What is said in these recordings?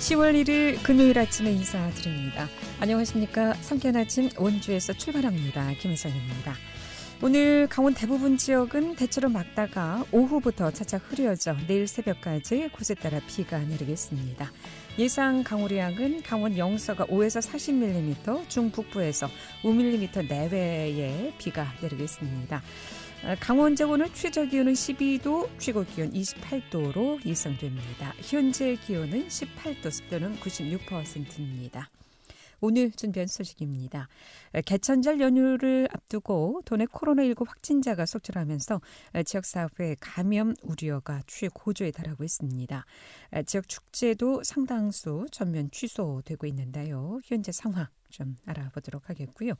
10월 1일 금요일 아침에 인사드립니다. 안녕하십니까. 상쾌한 아침 원주에서 출발합니다. 김혜성입니다. 오늘 강원 대부분 지역은 대체로 맑다가 오후부터 차차 흐려져 내일 새벽까지 곳에 따라 비가 내리겠습니다. 예상 강우량은 강원 영서가 5에서 40mm, 중북부에서 5mm 내외의 비가 내리겠습니다. 강원제 오늘 최저기온은 12도, 최고기온 28도로 예상됩니다. 현재 기온은 18도, 습도는 96%입니다. 오늘 준비한 소식입니다. 개천절 연휴를 앞두고 도내 코로나19 확진자가 속출하면서 지역사회의 감염 우려가 최고조에 달하고 있습니다. 지역 축제도 상당수 전면 취소되고 있는데요. 현재 상황 좀 알아보도록 하겠고요.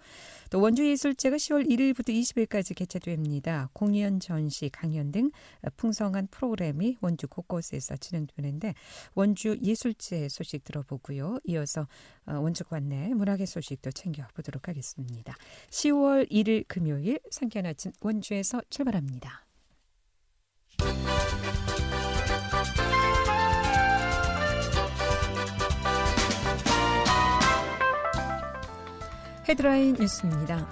또 원주예술제가 10월 1일부터 20일까지 개최됩니다. 공연, 전시, 강연 등 풍성한 프로그램이 원주 곳곳에서 진행되는데 원주 예술제 소식 들어보고요. 이어서 원주 관내 문화계 소식도 챙겨보도록 하겠습니다. 10월 1일 금요일 상쾌한 아침 원주에서 출발합니다. 헤드라인 뉴스입니다.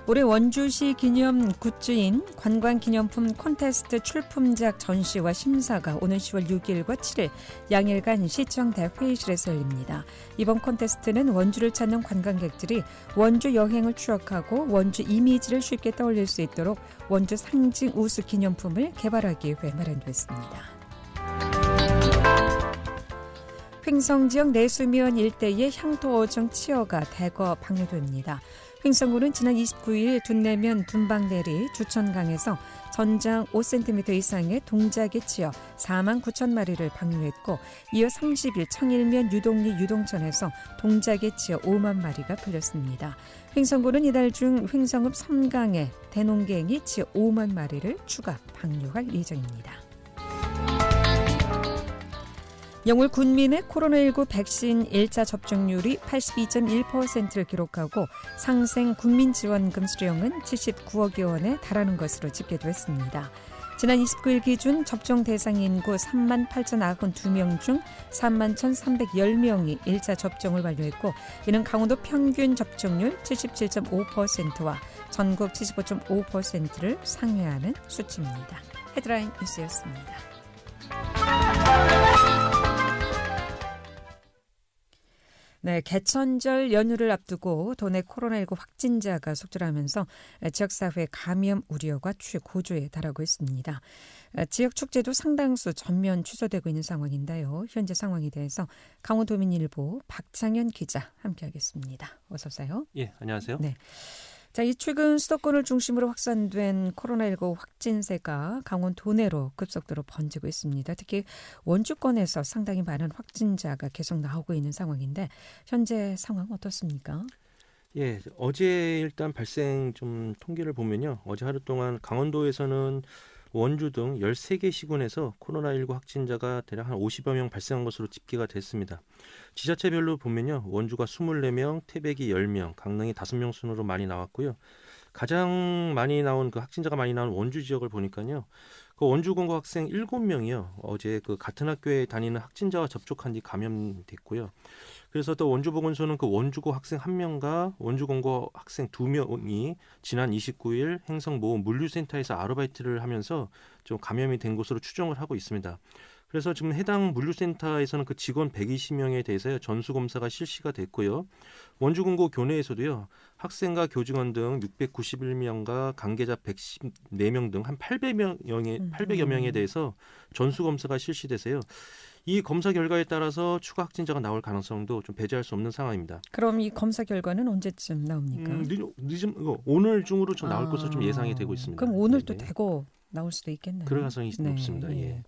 올해 원주시 기념 굿즈인 관광기념품 콘테스트 출품작 전시와 심사가 오는 10월 6일과 7일 양일간 시청 대회의실에서 열립니다. 이번 콘테스트는 원주를 찾는 관광객들이 원주 여행을 추억하고 원주 이미지를 쉽게 떠올릴 수 있도록 원주 상징 우수 기념품을 개발하기 위해 마련됐습니다. 횡성 지역 내수면 일대의 향토어종 치어가 대거 방류됩니다. 횡성군은 지난 29일 둔내면 둔방내리 주천강에서 전장 5cm 이상의 동작에 치어 4만 9천 마리를 방류했고 이어 30일 청일면 유동리 유동천에서 동작에 치어 5만 마리가 풀렸습니다. 횡성군은 이달 중 횡성읍 섬강에 대농갱이 치어 5만 마리를 추가 방류할 예정입니다. 영월 군민의 코로나19 백신 1차 접종률이 82.1%를 기록하고 상생 국민지원금 수령은 79억여 원에 달하는 것으로 집계됐습니다. 지난 29일 기준 접종 대상 인구 38,092명 중 31,310명이 1차 접종을 완료했고 이는 강원도 평균 접종률 77.5%와 전국 75.5%를 상회하는 수치입니다. 헤드라인 뉴스였습니다. 네, 개천절 연휴를 앞두고 도내 코로나19 확진자가 속출하면서 지역사회 감염 우려가 최고조에 달하고 있습니다. 지역 축제도 상당수 전면 취소되고 있는 상황인데요. 현재 상황에 대해서 강원도민일보 박창현 기자 함께하겠습니다. 어서 오세요. 예, 안녕하세요. 네. 자, 이 최근 수도권을 중심으로 확산된 코로나19 확진세가 강원 도내로 급속도로 번지고 있습니다. 특히 원주권에서 상당히 많은 확진자가 계속 나오고 있는 상황인데 현재 상황 어떻습니까? 예, 어제 일단 발생 좀 통계를 보면요. 어제 하루 동안 강원도에서는 원주 등 13개 시군에서 코로나19 확진자가 대략 한 50여 명 발생한 것으로 집계가 됐습니다. 지자체별로 보면요. 원주가 24명, 태백이 10명, 강릉이 5명 순으로 많이 나왔고요. 가장 많이 나온 그 확진자가 많이 나온 원주 지역을 보니까요. 그 원주공고 학생 7명이요. 어제 그 같은 학교에 다니는 확진자와 접촉한 뒤 감염됐고요. 그래서 또 원주보건소는 그 원주고 학생 1명과 원주공고 학생 2명이 지난 29일 행성 모 물류센터에서 아르바이트를 하면서 좀 감염이 된 것으로 추정을 하고 있습니다. 그래서 지금 해당 물류센터에서는 그 직원 120명에 대해서 전수검사가 실시가 됐고요. 원주공고 교내에서도요. 학생과 교직원 등 691명과 관계자 114명 등 한 800여 명에 대해서 전수검사가 실시돼서요. 이 검사 결과에 따라서 추가 확진자가 나올 가능성도 좀 배제할 수 없는 상황입니다. 그럼 이 검사 결과는 언제쯤 나옵니까? 오늘 중으로 좀 나올 것으로 좀 예상이 되고 있습니다. 그럼 오늘 또 대거 나올 수도 있겠네요. 그럴 가능성이 네. 높습니다. 예.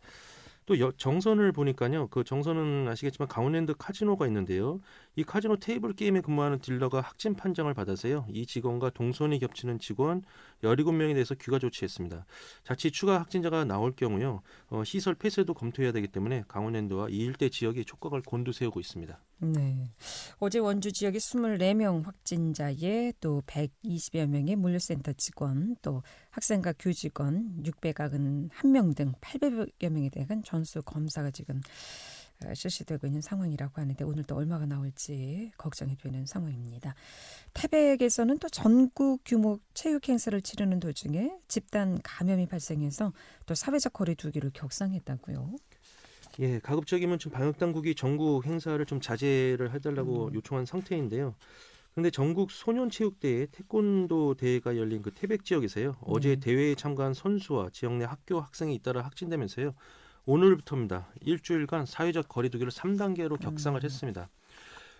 또 정선을 보니까요. 그 정선은 아시겠지만 강원랜드 카지노가 있는데요. 이 카지노 테이블 게임에 근무하는 딜러가 확진 판정을 받아서요. 이 직원과 동선이 겹치는 직원 17명에 대해서 귀가 조치했습니다. 자칫 추가 확진자가 나올 경우요. 시설 폐쇄도 검토해야 되기 때문에 강원랜드와 이 일대 지역이 촉각을 곤두세우고 있습니다. 네. 어제 원주 지역에 24명 확진자에 또 120여 명의 물류센터 직원, 또 학생과 교직원 691명 등 800여 명에 대한 전수 검사가 지금 실시되고 있는 상황이라고 하는데 오늘 또 얼마가 나올지 걱정이 되는 상황입니다. 태백에서는 또 전국 규모 체육 행사를 치르는 도중에 집단 감염이 발생해서 또 사회적 거리 두기를 격상했다고요. 예, 가급적이면 좀 방역 당국이 전국 행사를 좀 자제를 해달라고 음. 요청한 상태인데요. 그런데 전국 소년체육대회 태권도 대회가 열린 그 태백 지역에서요. 어제 네. 대회에 참가한 선수와 지역 내 학교 학생이 잇따라 확진되면서요. 오늘부터입니다. 일주일간 사회적 거리두기를 3단계로 격상을 음. 했습니다.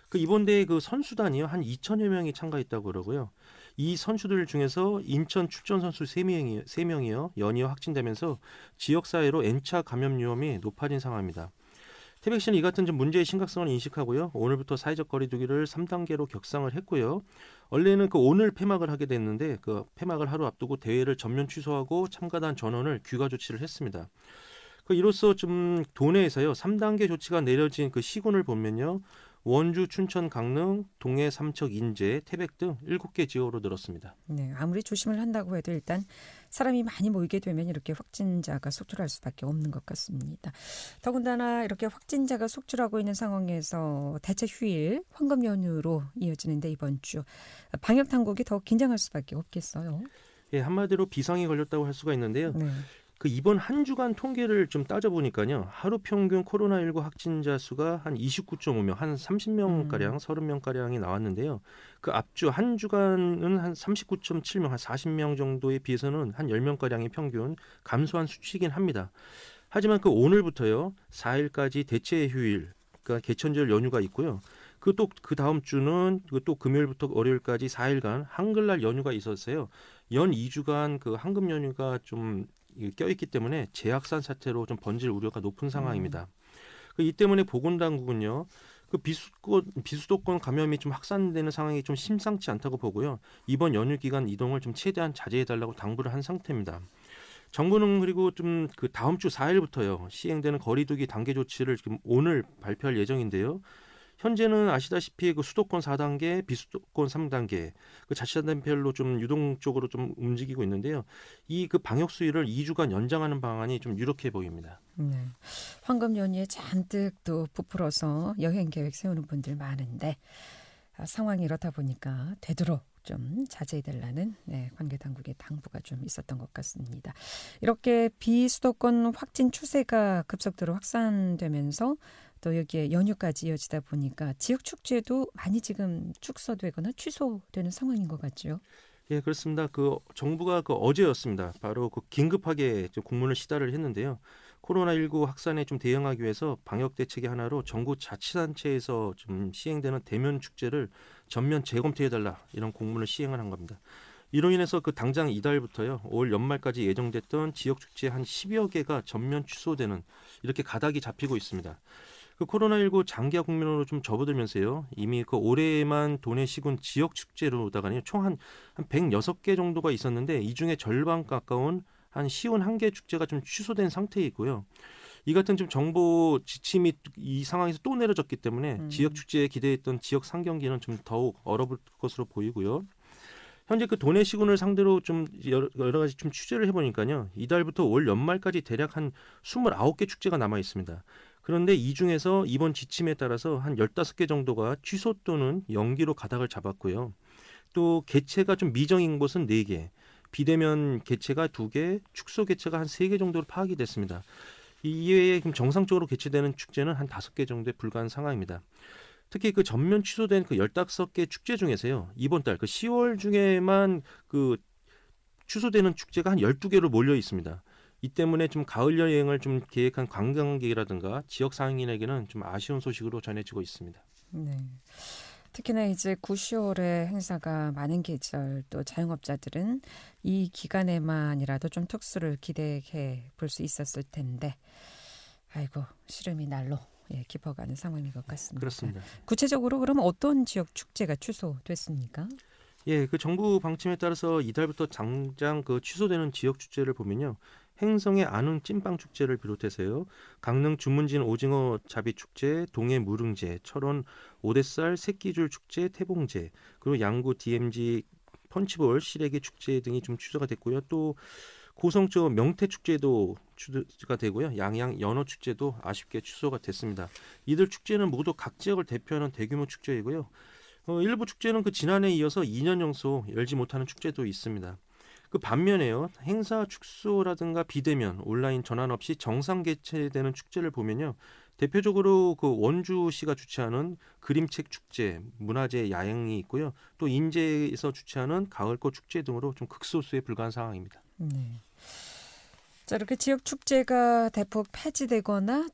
그 이번 대회 그 선수단이요. 한 2천여 명이 참가했다고 그러고요. 이 선수들 중에서 인천 출전 선수 3명이요. 연이어 확진되면서 지역 사회로 N차 감염 위험이 높아진 상황입니다. 태백시는 이 같은 좀 문제의 심각성을 인식하고요. 오늘부터 사회적 거리두기를 3단계로 격상을 했고요. 원래는 그 오늘 폐막을 하게 됐는데 그 폐막을 하루 앞두고 대회를 전면 취소하고 참가단 전원을 귀가 조치를 했습니다. 그 이로써 좀 도내에서요 3단계 조치가 내려진 그 시군을 보면요 원주, 춘천, 강릉, 동해, 삼척, 인제, 태백 등 7개 지역으로 늘었습니다. 네, 아무리 조심을 한다고 해도 일단 사람이 많이 모이게 되면 이렇게 확진자가 속출할 수밖에 없는 것 같습니다. 더군다나 이렇게 확진자가 속출하고 있는 상황에서 대체 휴일, 황금 연휴로 이어지는데 이번 주 방역 당국이 더 긴장할 수밖에 없겠어요. 예, 한마디로 비상이 걸렸다고 할 수가 있는데요. 네. 그 이번 한 주간 통계를 좀 따져보니까요. 하루 평균 코로나19 확진자 수가 한 29.5명, 한 30명가량, 30명가량이 나왔는데요. 그 앞주 한 주간은 한 39.7명, 한 40명 정도에 비해서는 한 10명가량의 평균 감소한 수치이긴 합니다. 하지만 그 오늘부터요. 4일까지 대체 휴일, 그러니까 개천절 연휴가 있고요. 그 또 그 다음 주는 또 금요일부터 월요일까지 4일간 한글날 연휴가 있었어요. 연 2주간 그 황금 연휴가 좀 껴있기 때문에 재확산 사태로 좀 번질 우려가 높은 음. 상황입니다. 이 때문에 보건당국은요, 그 비수도권 감염이 좀 확산되는 상황이 좀 심상치 않다고 보고요. 이번 연휴 기간 이동을 좀 최대한 자제해달라고 당부를 한 상태입니다. 정부는 그리고 좀 그 다음 주 4일부터요 시행되는 거리두기 단계 조치를 지금 오늘 발표할 예정인데요. 현재는 아시다시피 그 수도권 4단계, 비수도권 3단계, 그 자치단체별로 좀 유동적으로 좀 움직이고 있는데요. 이 그 방역 수위를 2주간 연장하는 방안이 좀 유력해 보입니다. 네. 황금 연휴에 잔뜩 또 부풀어서 여행 계획 세우는 분들 많은데 상황이 이렇다 보니까 되도록 좀 자제해달라는 관계 당국의 당부가 좀 있었던 것 같습니다. 이렇게 비수도권 확진 추세가 급속도로 확산되면서 또 여기에 연휴까지 이어지다 보니까 지역 축제도 많이 지금 축소되거나 취소되는 상황인 것 같죠. 예, 그렇습니다. 그 정부가 그 어제였습니다. 바로 그 긴급하게 좀 공문을 시달을 했는데요. 코로나19 확산에 좀 대응하기 위해서 방역 대책의 하나로 전국 자치단체에서 좀 시행되는 대면 축제를 전면 재검토해달라 이런 공문을 시행을 한 겁니다. 이로 인해서 그 당장 이달부터요 올 연말까지 예정됐던 지역 축제 한 10여 개가 전면 취소되는 이렇게 가닥이 잡히고 있습니다. 그 코로나19 장기화 국면으로 좀 접어들면서요. 이미 그 올해만 도내 시군 지역 축제로다가요. 총 한 106개 정도가 있었는데 이 중에 절반 가까운 한 51개 축제가 좀 취소된 상태이고요. 이 같은 좀 정보 지침이 이 상황에서 또 내려졌기 때문에 지역 축제에 기대했던 지역 상경기는 좀 더욱 얼어붙을 것으로 보이고요. 현재 그 도내 시군을 상대로 좀 여러 가지 좀 취재를 해보니까요. 이달부터 올 연말까지 대략 한 29개 축제가 남아 있습니다. 그런데 이 중에서 이번 지침에 따라서 한 15개 정도가 취소 또는 연기로 가닥을 잡았고요. 또 개최가 좀 미정인 곳은 4개, 비대면 개최가 2개, 축소 개최가 한 3개 정도로 파악이 됐습니다. 이외에 정상적으로 개최되는 축제는 한 5개 정도에 불과한 상황입니다. 특히 그 전면 취소된 그 15개 축제 중에서요. 이번 달 그 10월 중에만 그 취소되는 축제가 한 12개로 몰려 있습니다. 이 때문에 좀 가을 여행을 좀 계획한 관광객이라든가 지역 상인에게는 좀 아쉬운 소식으로 전해지고 있습니다. 네. 특히나 이제 9, 10월에 행사가 많은 계절 또 자영업자들은 이 기간에만이라도 좀 특수를 기대해 볼 수 있었을 텐데 아이고 시름이 날로 깊어가는 상황인 것 같습니다. 그렇습니다. 구체적으로 그럼 어떤 지역 축제가 취소됐습니까? 예, 그 정부 방침에 따라서 이달부터 당장 그 취소되는 지역 축제를 보면요. 행성의 안흥 찐빵 축제를 비롯해서요. 강릉 주문진 오징어 잡이 축제, 동해 무릉제, 철원 오대살 새끼줄 축제, 태봉제, 그리고 양구 DMZ 펀치볼 시래기 축제 등이 좀 취소가 됐고요. 또 고성 쪽 명태축제도 취소가 되고요. 양양 연어축제도 아쉽게 취소가 됐습니다. 이들 축제는 모두 각 지역을 대표하는 대규모 축제이고요. 일부 축제는 그 지난해에 이어서 2년 연속 열지 못하는 축제도 있습니다. 그 반면에요, 행사 축소라든가 비대면, 온라인 전환 없이 정상 개최되는 축제를 보면요, 대표적으로 그 원주시가 주최하는 그림책 축제, 문화재 야행이 있고요, 또 인제에서 주최하는 가을꽃 축제 등으로 좀 극소수에 불과한 상황입니다. 네. 자, 이렇게 지역 축제가 대폭 폐지되거나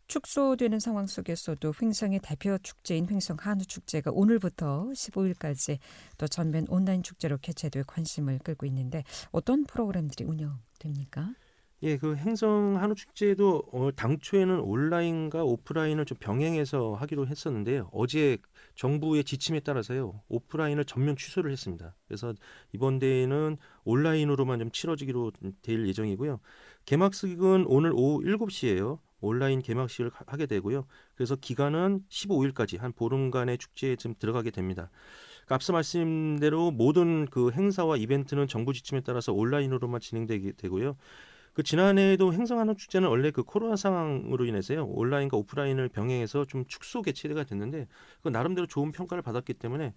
축소되는 상황 속에서도 횡성의 대표 축제인 횡성 한우 축제가 오늘부터 15일까지 또 전면 온라인 축제로 개최돼 관심을 끌고 있는데 어떤 프로그램들이 운영됩니까? 예, 그 행성 한우 축제도 당초에는 온라인과 오프라인을 좀 병행해서 하기로 했었는데요. 어제 정부의 지침에 따라서요, 오프라인을 전면 취소를 했습니다. 그래서 이번 대회는 온라인으로만 좀 치러지기로 될 예정이고요. 개막식은 오늘 오후 7시에요. 온라인 개막식을 하게 되고요. 그래서 기간은 15일까지 한 보름간의 축제에 좀 들어가게 됩니다. 앞서 말씀드린 대로 모든 그 행사와 이벤트는 정부 지침에 따라서 온라인으로만 진행되게 되고요. 그 지난해에도 행성한우 축제는 원래 그 코로나 상황으로 인해서요, 온라인과 오프라인을 병행해서 좀 축소 개최가 됐는데 그 나름대로 좋은 평가를 받았기 때문에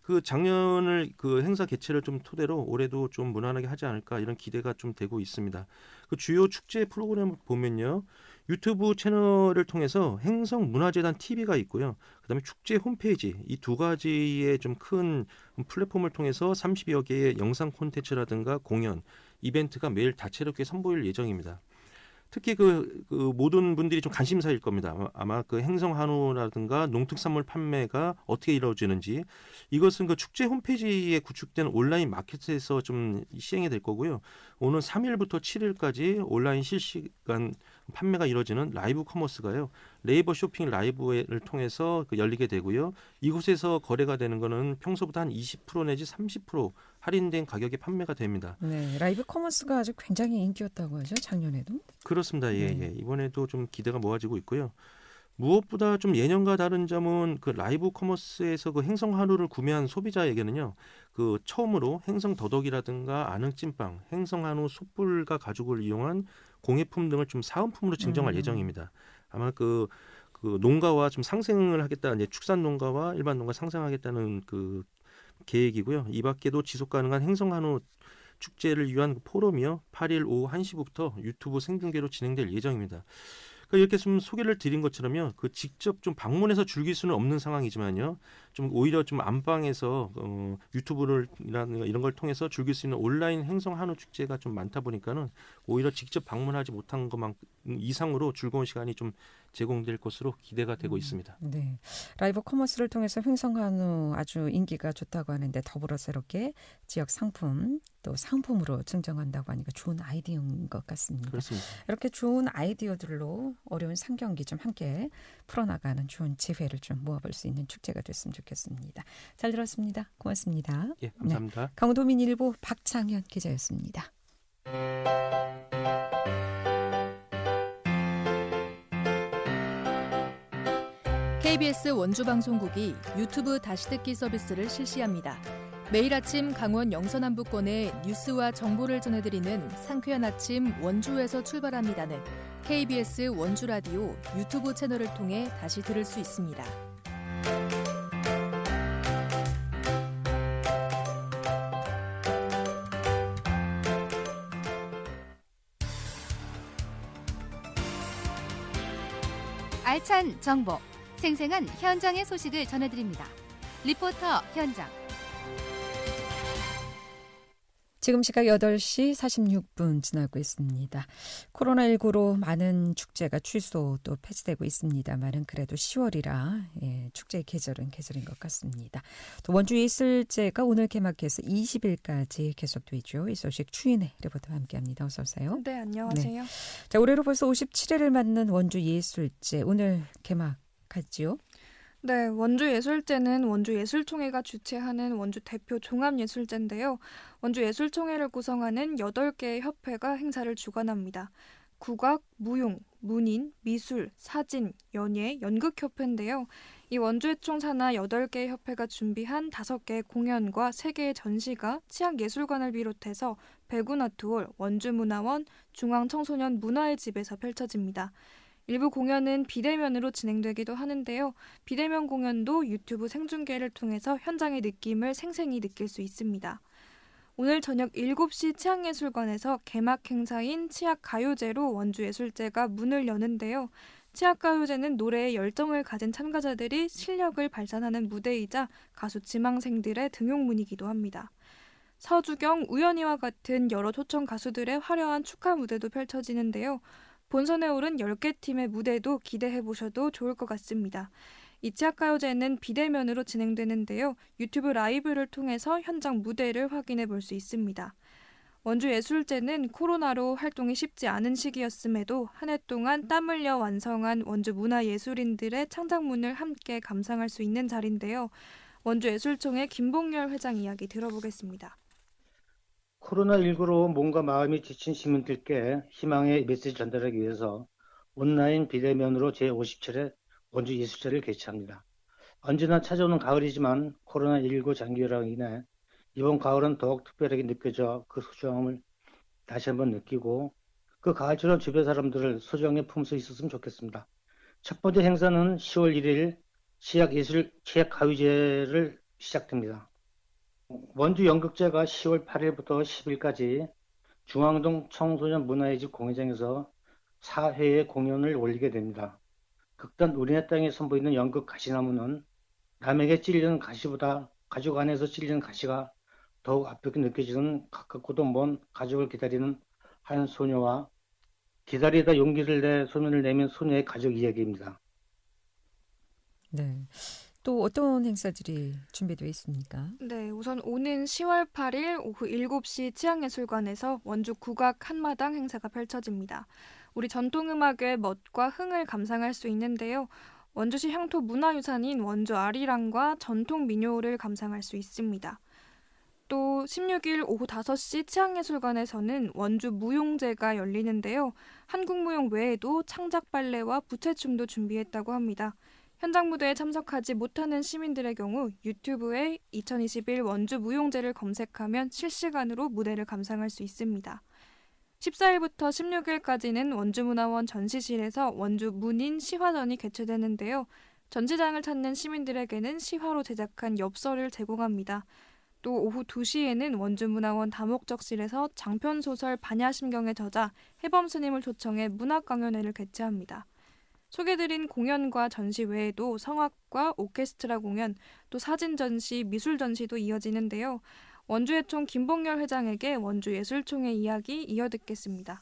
그 작년을 그 행사 개최를 좀 토대로 올해도 좀 무난하게 하지 않을까 이런 기대가 좀 되고 있습니다. 그 주요 축제 프로그램을 보면요, 유튜브 채널을 통해서 행성문화재단 TV가 있고요. 그다음에 축제 홈페이지 이 두 가지의 좀 큰 플랫폼을 통해서 30여 개의 영상 콘텐츠라든가 공연, 이벤트가 매일 다채롭게 선보일 예정입니다. 특히 그 모든 분들이 좀 관심사일 겁니다. 아마 그 행성 한우라든가 농특산물 판매가 어떻게 이루어지는지, 이것은 그 축제 홈페이지에 구축된 온라인 마켓에서 좀 시행이 될 거고요. 오는 3일부터 7일까지 온라인 실시간 판매가 이루어지는 라이브 커머스가요, 네이버 쇼핑 라이브를 통해서 열리게 되고요. 이곳에서 거래가 되는 거는 평소보다 한 20% 내지 30% 할인된 가격에 판매가 됩니다. 네, 라이브 커머스가 아주 굉장히 인기였다고 하죠, 작년에도. 그렇습니다. 예, 네. 예. 이번에도 좀 기대가 모아지고 있고요. 무엇보다 좀 예년과 다른 점은 그 라이브 커머스에서 그 행성 한우를 구매한 소비자에게는요, 그 처음으로 행성 더덕이라든가 안흥찐빵, 행성 한우 숯불과 가죽을 이용한 공예품 등을 좀 사은품으로 증정할 예정입니다. 아마 그 농가와 좀 상생을 하겠다, 이제 축산 농가와 일반 농가 상생하겠다는 그 계획이고요. 이 밖에도 지속 가능한 행성 한우 축제를 위한 포럼이요, 8일 오후 1시부터 유튜브 생중계로 진행될 예정입니다. 이렇게 좀 소개를 드린 것처럼요, 그 직접 좀 방문해서 즐길 수는 없는 상황이지만요, 좀 오히려 좀 안방에서 유튜브를 이런 걸 통해서 즐길 수 있는 온라인 행성 한우 축제가 좀 많다 보니까는 오히려 직접 방문하지 못한 것만 이상으로 즐거운 시간이 좀 제공될 것으로 기대가 되고 있습니다. 네, 라이브 커머스를 통해서 횡성 한우 아주 인기가 좋다고 하는데 더불어 새롭게 지역 상품 또 상품으로 증정한다고 하니까 좋은 아이디어인 것 같습니다. 그렇습니다. 이렇게 좋은 아이디어들로 어려운 상경기 좀 함께 풀어나가는 좋은 지혜를 좀 모아볼 수 있는 축제가 됐으면 좋겠습니다. 잘 들었습니다. 고맙습니다. 예, 감사합니다. 네, 강원도민일보 박창현 기자였습니다. KBS 원주방송국이 유튜브 다시 듣기 서비스를 실시합니다. 매일 아침 강원 영서남부권의 뉴스와 정보를 전해드리는 상쾌한 아침 원주에서 출발합니다는 KBS 원주라디오 유튜브 채널을 통해 다시 들을 수 있습니다. 알찬 정보, 생생한 현장의 소식을 전해드립니다. 리포터 현장. 지금 시각 8시 46분 지나고 있습니다. 코로나19로 많은 축제가 취소 또 폐지되고 있습니다만은 그래도 10월이라 축제의 계절은 계절인 것 같습니다. 또 원주예술제가 오늘 개막해서 20일까지 계속되죠. 이 소식 추인의 리포터와 함께합니다. 어서 오세요. 네, 안녕하세요. 네. 자, 올해로 벌써 57회를 맞는 원주예술제 오늘 개막하지요? 네, 원주예술제는 원주예술총회가 주최하는 원주 대표 종합예술제인데요. 원주예술총회를 구성하는 8개의 협회가 행사를 주관합니다. 국악, 무용, 문인, 미술, 사진, 연예, 연극협회인데요. 이 원주의 총 산하 8개의 협회가 준비한 5개의 공연과 3개의 전시가 치안예술관을 비롯해서 백운아트홀, 원주문화원, 중앙청소년 문화의 집에서 펼쳐집니다. 일부 공연은 비대면으로 진행되기도 하는데요. 비대면 공연도 유튜브 생중계를 통해서 현장의 느낌을 생생히 느낄 수 있습니다. 오늘 저녁 7시 치악예술관에서 개막 행사인 치악가요제로 원주예술제가 문을 여는데요. 치악가요제는 노래에 열정을 가진 참가자들이 실력을 발산하는 무대이자 가수 지망생들의 등용문이기도 합니다. 서주경, 우연히와 같은 여러 초청 가수들의 화려한 축하 무대도 펼쳐지는데요. 본선에 오른 10개 팀의 무대도 기대해보셔도 좋을 것 같습니다. 이 치악가요제는 비대면으로 진행되는데요. 유튜브 라이브를 통해서 현장 무대를 확인해 볼 수 있습니다. 원주예술제는 코로나로 활동이 쉽지 않은 시기였음에도 한 해 동안 땀 흘려 완성한 원주 문화예술인들의 창작문을 함께 감상할 수 있는 자리인데요. 원주예술총회 김봉열 회장 이야기 들어보겠습니다. 코로나19로 몸과 마음이 지친 시민들께 희망의 메시지 전달하기 위해서 온라인 비대면으로 제57회 원주예술제를 개최합니다. 언제나 찾아오는 가을이지만 코로나19 장기화로 인해 이번 가을은 더욱 특별하게 느껴져 그 소중함을 다시 한번 느끼고 그 가을처럼 주변 사람들을 소중하게 품을 수 있었으면 좋겠습니다. 첫 번째 행사는 10월 1일 치악가요제를 시작됩니다. 원주 연극제가 10월 8일부터 10일까지 중앙동 청소년 문화의 집 공연장에서 4회의 공연을 올리게 됩니다. 극단 우리네 땅에 선보이는 연극 가시나무는 남에게 찔리는 가시보다 가족 안에서 찔리는 가시가 더욱 아프게 느껴지는 가깝고도 먼 가족을 기다리는 한 소녀와 기다리다 용기를 내 소문을 내민 소녀의 가족 이야기입니다. 네. 또 어떤 행사들이 준비되어 있습니까? 네, 우선 오는 10월 8일 오후 7시 치악예술관에서 원주 국악 한마당 행사가 펼쳐집니다. 우리 전통음악의 멋과 흥을 감상할 수 있는데요. 원주시 향토 문화유산인 원주 아리랑과 전통 민요를 감상할 수 있습니다. 또 16일 오후 5시 치악예술관에서는 원주 무용제가 열리는데요. 한국 무용 외에도 창작 발레와 부채춤도 준비했다고 합니다. 현장 무대에 참석하지 못하는 시민들의 경우 유튜브에 2021 원주 무용제를 검색하면 실시간으로 무대를 감상할 수 있습니다. 14일부터 16일까지는 원주문화원 전시실에서 원주 문인 시화전이 개최되는데요. 전시장을 찾는 시민들에게는 시화로 제작한 엽서를 제공합니다. 또 오후 2시에는 원주문화원 다목적실에서 장편소설 반야심경의 저자 해범스님을 초청해 문학 강연회를 개최합니다. 소개드린 공연과 전시 외에도 성악과 오케스트라 공연, 또 사진 전시, 미술 전시도 이어지는데요. 원주예총 김봉열 회장에게 원주예술총회 이야기 이어듣겠습니다.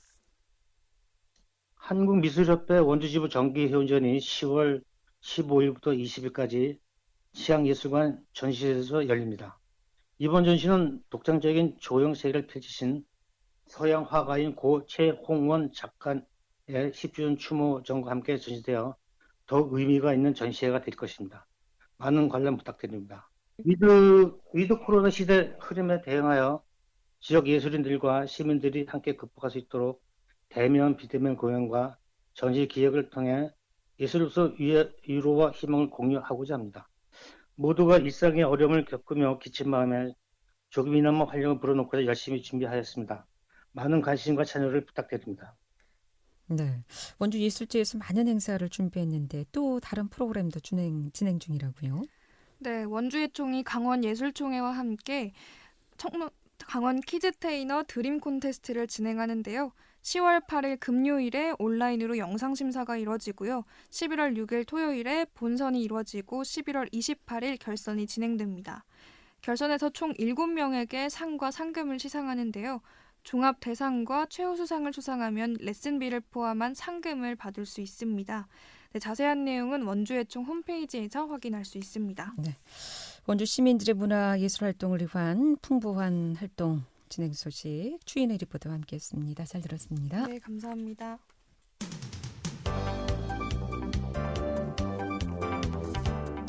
한국미술협회 원주지부 정기회원전이 10월 15일부터 20일까지 치악예술관 전시실에서 열립니다. 이번 전시는 독창적인 조형 세계를 펼치신 서양 화가인 고 최홍원 작가의 10주년 추모전과 함께 전시되어 더욱 의미가 있는 전시회가 될 것입니다. 많은 관람 부탁드립니다. 위드 코로나 시대 흐름에 대응하여 지역 예술인들과 시민들이 함께 극복할 수 있도록 대면, 비대면 공연과 전시 기획을 통해 예술로서 위로와 희망을 공유하고자 합니다. 모두가 일상의 어려움을 겪으며 지친 마음에 조금이나마 활력을 불어넣고자 열심히 준비하였습니다. 많은 관심과 참여를 부탁드립니다. 네, 원주 예술제에서 많은 행사를 준비했는데 또 다른 프로그램도 진행 중이라고요? 네, 원주예총이 강원예술총회와 함께 강원 키즈테이너 드림 콘테스트를 진행하는데요. 10월 8일 금요일에 온라인으로 영상 심사가 이루어지고요. 11월 6일 토요일에 본선이 이루어지고 11월 28일 결선이 진행됩니다. 결선에서 총 7명에게 상과 상금을 시상하는데요. 종합 대상과 최우수상을 수상하면 레슨비를 포함한 상금을 받을 수 있습니다. 네, 자세한 내용은 원주예총 홈페이지에서 확인할 수 있습니다. 네, 원주 시민들의 문화 예술 활동을 위한 풍부한 활동 진행 소식 추인의 리포터와 함께했습니다. 잘 들었습니다. 네, 감사합니다.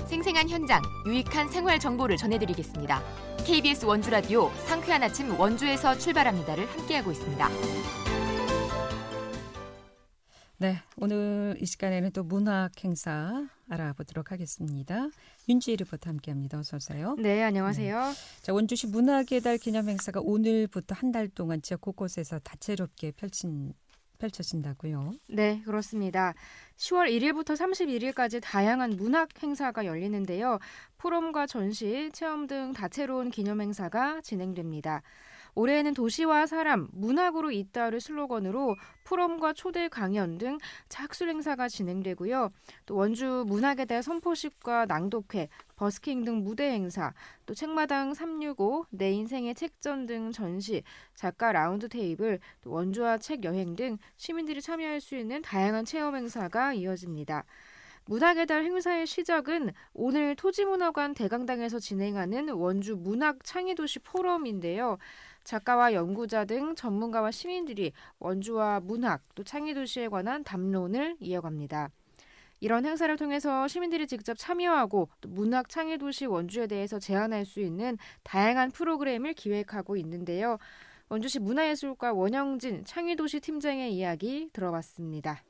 생생한 현장, 유익한 생활 정보를 전해드리겠습니다. KBS 원주라디오 상쾌한 아침 원주에서 출발합니다를 함께하고 있습니다. 네, 오늘 이 시간에는 또 문학 행사 알아보도록 하겠습니다. 윤지혜 리포터 함께합니다. 어서 오세요. 네, 안녕하세요. 자, 원주시 문학의 달 기념 행사가 오늘부터 한 달 동안 지역 곳곳에서 다채롭게 펼쳐진다고요? 네, 그렇습니다. 10월 1일부터 31일까지 다양한 문학 행사가 열리는데요. 포럼과 전시, 체험 등 다채로운 기념 행사가 진행됩니다. 올해에는 도시와 사람, 문학으로 잇따를 슬로건으로 포럼과 초대 강연 등 학술 행사가 진행되고요. 또 원주 문학의 달 선포식과 낭독회, 버스킹 등 무대 행사, 또 책마당 365, 내 인생의 책전 등 전시, 작가 라운드 테이블, 또 원주와 책 여행 등 시민들이 참여할 수 있는 다양한 체험 행사가 이어집니다. 문학의 달 행사의 시작은 오늘 토지문화관 대강당에서 진행하는 원주 문학 창의도시 포럼인데요. 작가와 연구자 등 전문가와 시민들이 원주와 문학 또 창의도시에 관한 담론을 이어갑니다. 이런 행사를 통해서 시민들이 직접 참여하고 또 문학 창의도시 원주에 대해서 제안할 수 있는 다양한 프로그램을 기획하고 있는데요. 원주시 문화예술과 원영진 창의도시 팀장의 이야기 들어봤습니다.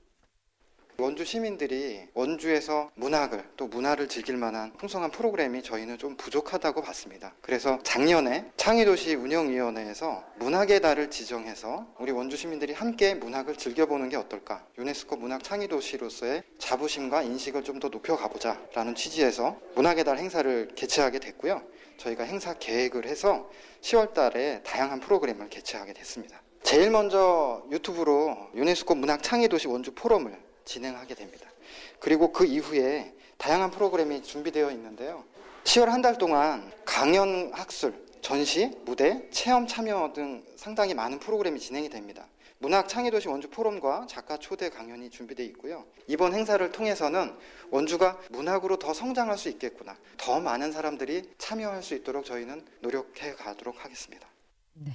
원주 시민들이 원주에서 문학을 또 문화를 즐길 만한 풍성한 프로그램이 저희는 좀 부족하다고 봤습니다. 그래서 작년에 창의도시 운영위원회에서 문학의 달을 지정해서 우리 원주 시민들이 함께 문학을 즐겨보는 게 어떨까, 유네스코 문학 창의도시로서의 자부심과 인식을 좀 더 높여가보자 라는 취지에서 문학의 달 행사를 개최하게 됐고요. 저희가 행사 계획을 해서 10월 달에 다양한 프로그램을 개최하게 됐습니다. 제일 먼저 유튜브로 유네스코 문학 창의도시 원주 포럼을 진행하게 됩니다. 그리고 그 이후에 다양한 프로그램이 준비되어 있는데요. 10월 한 달 동안 강연, 학술, 전시, 무대, 체험 참여 등 상당히 많은 프로그램이 진행이 됩니다. 문학 창의도시 원주 포럼과 작가 초대 강연이 준비되어 있고요. 이번 행사를 통해서는 원주가 문학으로 더 성장할 수 있겠구나, 더 많은 사람들이 참여할 수 있도록 저희는 노력해 가도록 하겠습니다. 네.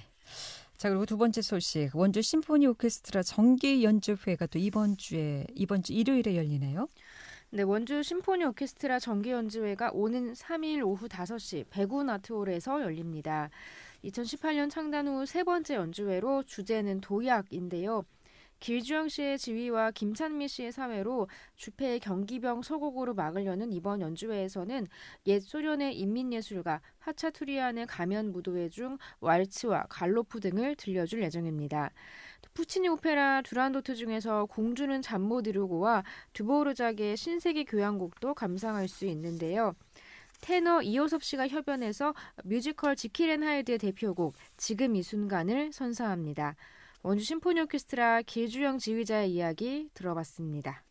자, 그리고 두 번째 소식, 원주 심포니 오케스트라 정기 연주회가 또 이번 주 일요일에 열리네요. 네, 원주 심포니 오케스트라 정기 연주회가 오는 3일 오후 5시 백운 아트홀에서 열립니다. 2018년 창단 후 세 번째 연주회로 주제는 도약인데요. 길주영 씨의 지휘와 김찬미 씨의 사회로 주패의 경기병 서곡으로 막으려는 이번 연주회에서는 옛 소련의 인민예술가 하차투리안의 가면 무도회 중 왈츠와 갈로프 등을 들려줄 예정입니다. 푸치니 오페라 두란도트 중에서 공주는 잠 못 이루고와 드보르작의 신세계 교향곡도 감상할 수 있는데요. 테너 이호섭 씨가 협연해서 뮤지컬 지킬 앤 하이드의 대표곡 지금 이 순간을 선사합니다. 원주 심포니 오케스트라 길주영 지휘자의 이야기 들어봤습니다.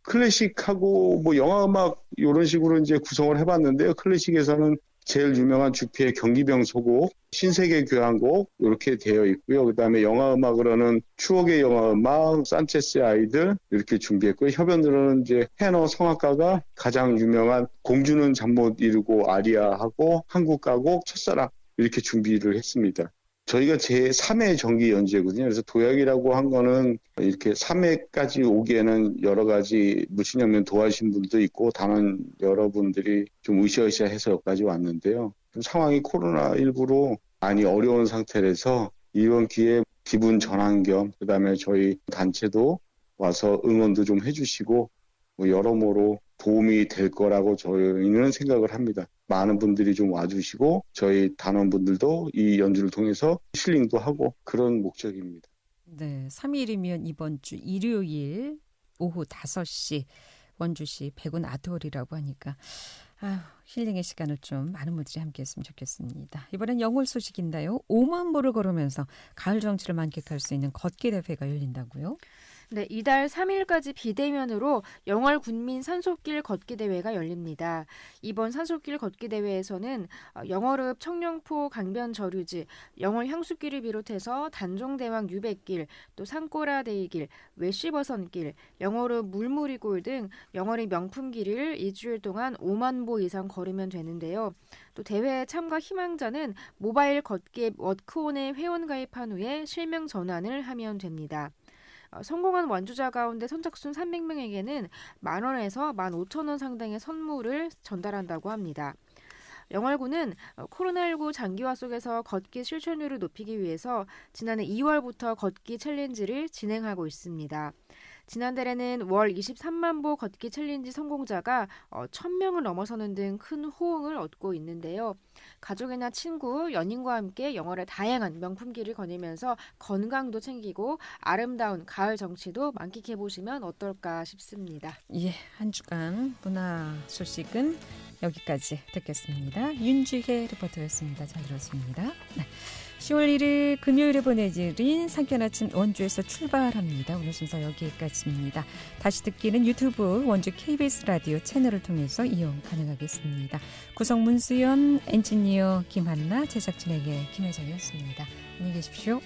클래식하고 뭐 영화 음악 이런 식으로 이제 구성을 해봤는데요. 클래식에서는 제일 유명한 주피의 경기병 소곡, 신세계 교향곡 이렇게 되어 있고요. 그다음에 영화 음악으로는 추억의 영화 음악, 산체스의 아이들 이렇게 준비했고요. 협연으로는 이제 헤너 성악가가 가장 유명한 공주는 잠 못 이루고 아리아하고 한국 가곡, 첫사랑 이렇게 준비를 했습니다. 저희가 제3회 정기 연주회거든요. 그래서 도약이라고 한 거는 이렇게 3회까지 오기에는 여러 가지 무신양면 도와주신 분도 있고 다른 여러분들이 좀 으쌰으쌰해서 여기까지 왔는데요. 좀 상황이 코로나19로 많이 어려운 상태라서 이번 기회에 기분 전환 겸 그다음에 저희 단체도 와서 응원도 좀 해주시고 뭐 여러모로 도움이 될 거라고 저희는 생각을 합니다. 많은 분들이 좀 와주시고 저희 단원분들도 이 연주를 통해서 힐링도 하고 그런 목적입니다. 네, 3일이면 이번 주 일요일 오후 5시 원주시 백운 아트홀이라고 하니까 힐링의 시간을 좀 많은 분들이 함께했으면 좋겠습니다. 이번엔 영월 소식인데요. 5만 보를 걸으면서 가을 정취를 만끽할 수 있는 걷기 대회가 열린다고요? 네, 이달 3일까지 비대면으로 영월 군민 산속길 걷기 대회가 열립니다. 이번 산속길 걷기 대회에서는 영월읍 청룡포 강변 저류지, 영월 향수길을 비롯해서 단종대왕 유백길, 또 산꼬라 대이길, 외시버선길, 영월읍 물무리골 등 영월의 명품길을 일주일 동안 5만 보 이상 걸으면 되는데요. 또 대회 참가 희망자는 모바일 걷기 앱 워크온에 회원 가입한 후에 실명 전환을 하면 됩니다. 성공한 완주자 가운데 선착순 300명에게는 만 원에서 15,000원 상당의 선물을 전달한다고 합니다. 영월군은 코로나19 장기화 속에서 걷기 실천율을 높이기 위해서 지난해 2월부터 걷기 챌린지를 진행하고 있습니다. 지난달에는 월 23만 보 걷기 챌린지 성공자가 1,000명을 넘어서는 등 큰 호응을 얻고 있는데요. 가족이나 친구, 연인과 함께 영월의 다양한 명품길을 거니면서 건강도 챙기고 아름다운 가을 정취도 만끽해보시면 어떨까 싶습니다. 예, 한 주간 문화 소식은 여기까지 듣겠습니다. 윤주혜 리포터였습니다. 잘 들었습니다. 네. 10월 1일 금요일에 보내드린 상쾌한 아침 원주에서 출발합니다. 오늘 순서 여기까지입니다. 다시 듣기는 유튜브 원주 KBS 라디오 채널을 통해서 이용 가능하겠습니다. 구성 문수연, 엔지니어 김한나, 제작진에게 김혜정이었습니다. 안녕히 계십시오.